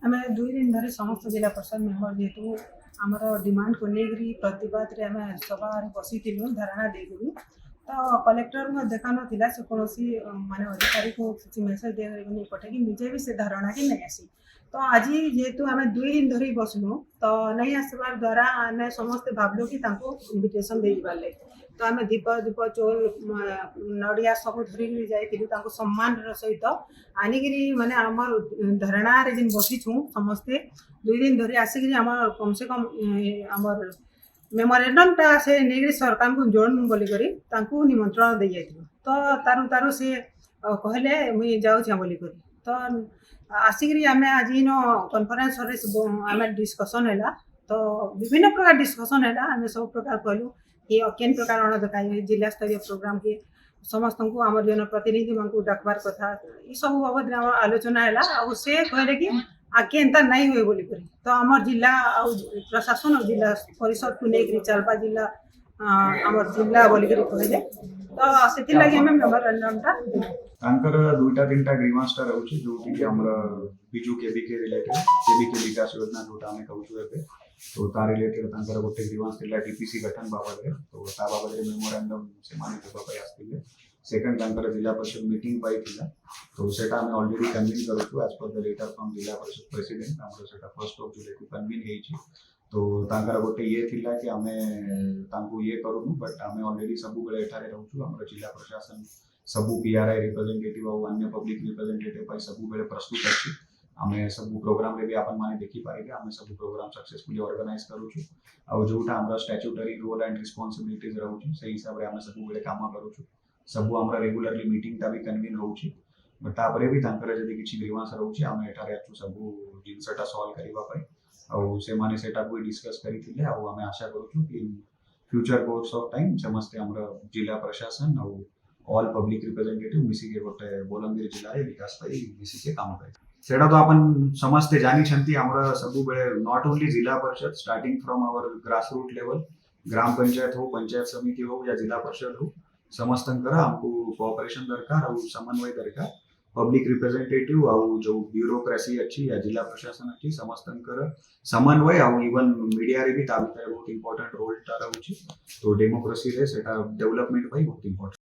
आमे 2 दिन धरि समस्त जिला परिषद मेंबर जेहेतु आमर डिमांड को लेकरी प्रतिवाद रे आमे सभा बसिथिलु धारणा देइलु तो कलेक्टर को देखा नाला से कौन माने अधिकारी को किसी मेसेज दे पठे कि निजे भी से धारणा की नहीं आसी तो आज जेहेतु आम 2 दिन धरी बसलु तो नहीं आसबार द्वारा आम समस्ते भावलु कि इनविटेशन दे पारे तो आम दीप दीप चोल नड़िया सब धरिकी जाइलु सम्मान सहित आनिकी माने आमर धारणा जेन बसीचु समस्ते 2 दिन धरी आसिक कम से कम आमर मेमोरेंडम टा से नहीं सरकार को जोड़ बोलिक निमंत्रण दे जाइलु तो तारु तारु से कहले मुई जाऊँ बोलिक तो आसिक आम आज इन कॉन्फ्रेंस आम डिस्कसन है तो विभिन्न प्रकार डिस्कसन है आम सब प्रकार कहलु कि केन प्रकार अणदेखा जिला स्तरीय प्रोग्राम के समस्त को आम जनप्रतिनिधि मान डाकबार कथा ये सब बाबद आलोचना है से कहले कि आगे एंता नहीं हुए बोली तो आम जिला प्रशासन और जिला परिषद को लेकर चालपा जिला आम जिला बोलिक कहले तो से लगे आम मेमोरेंडमटा तांकर दुईटा तीनटा ग्रीवांसटा रहउछि जोटी कि हमर बिजू केबीके रिलेटेड केबीके विकास योजना जोटा हमें कहउछु एबे तो ता रिलेटेड तांकर गोटे ग्रीवांस थिला डीपीसी गठन बाबद रे तो ता बाबद रे मेमोरेंडम से माने देबा पय आस्तिले सेकंड तांकर जिला परिषद मीटिंग पाई थिला तो सेटा हमें ऑलरेडी कन्वीन करछु as per the letter from Zilla Parishad president हमर सेटा फर्स्ट ऑफ जुलाई को कन्वीन हेछि तो तांकर गोटे ये थिला कि हमें तांको ये करूनु बट हमें ऑलरेडी सब बेले एठारे रहउछु हमर जिला प्रशासन सबू पीआरआई रिप्रेजेंटेटिव और अन्य पब्लिक रिप्रेजेंटेटिव पर सब बेले प्रस्तुत अच्छी आम सब प्रोग्राम रे भी आपन माने देखि पारे आम सब प्रोग्राम सक्सेसफुली ऑर्गेनाइज करूछु और जोटा हमरा स्टैट्यूटरी रोल एंड रिस्पांसिबिलिटीज रहउछु सही हिसाब रे आम सब बेले काम करूछु सब हमरा रेगुलरली मीटिंग ता भी कन्वीन होउछि बट तापरे भी तांकर जदी किछि ग्रीवांस रहउछि आम एठारे अछु सब जिनसटा सॉल्व करिबा पय और से माने सेटा को डिस्कस करिथिले और आम आशा करूछु कि फ्यूचर कोर्स ऑफ टाइम समस्त हमरा जिला प्रशासन और ऑल पब्लिक रिप्रेजेंटेटिव मिसिके गोटे बलांगीर जिला रे विकास पाई मिसिके काम करे सेटा तो अपन समस्ते जानी छंती हमरा सब बेले not only Zilla Parishad starting from our grass root level gram panchayat हो पंचायत समिति हो या जिला परिषद हो समस्तंकर हमको कोऑपरेशन दरकार और समन्वय दरकार पब्लिक रिप्रेजेंटेटिव और जो ब्यूरोक्रेसी अच्छी या जिला प्रशासन अच्छी समस्तंकर समन्वय और इवन मीडिया रे भी ता बहुत इंपोर्टेंट रोल ता रहउछि तो डेमोक्रेसी रे सेटा डेवलपमेंट भाई बहुत इंपोर्टेंट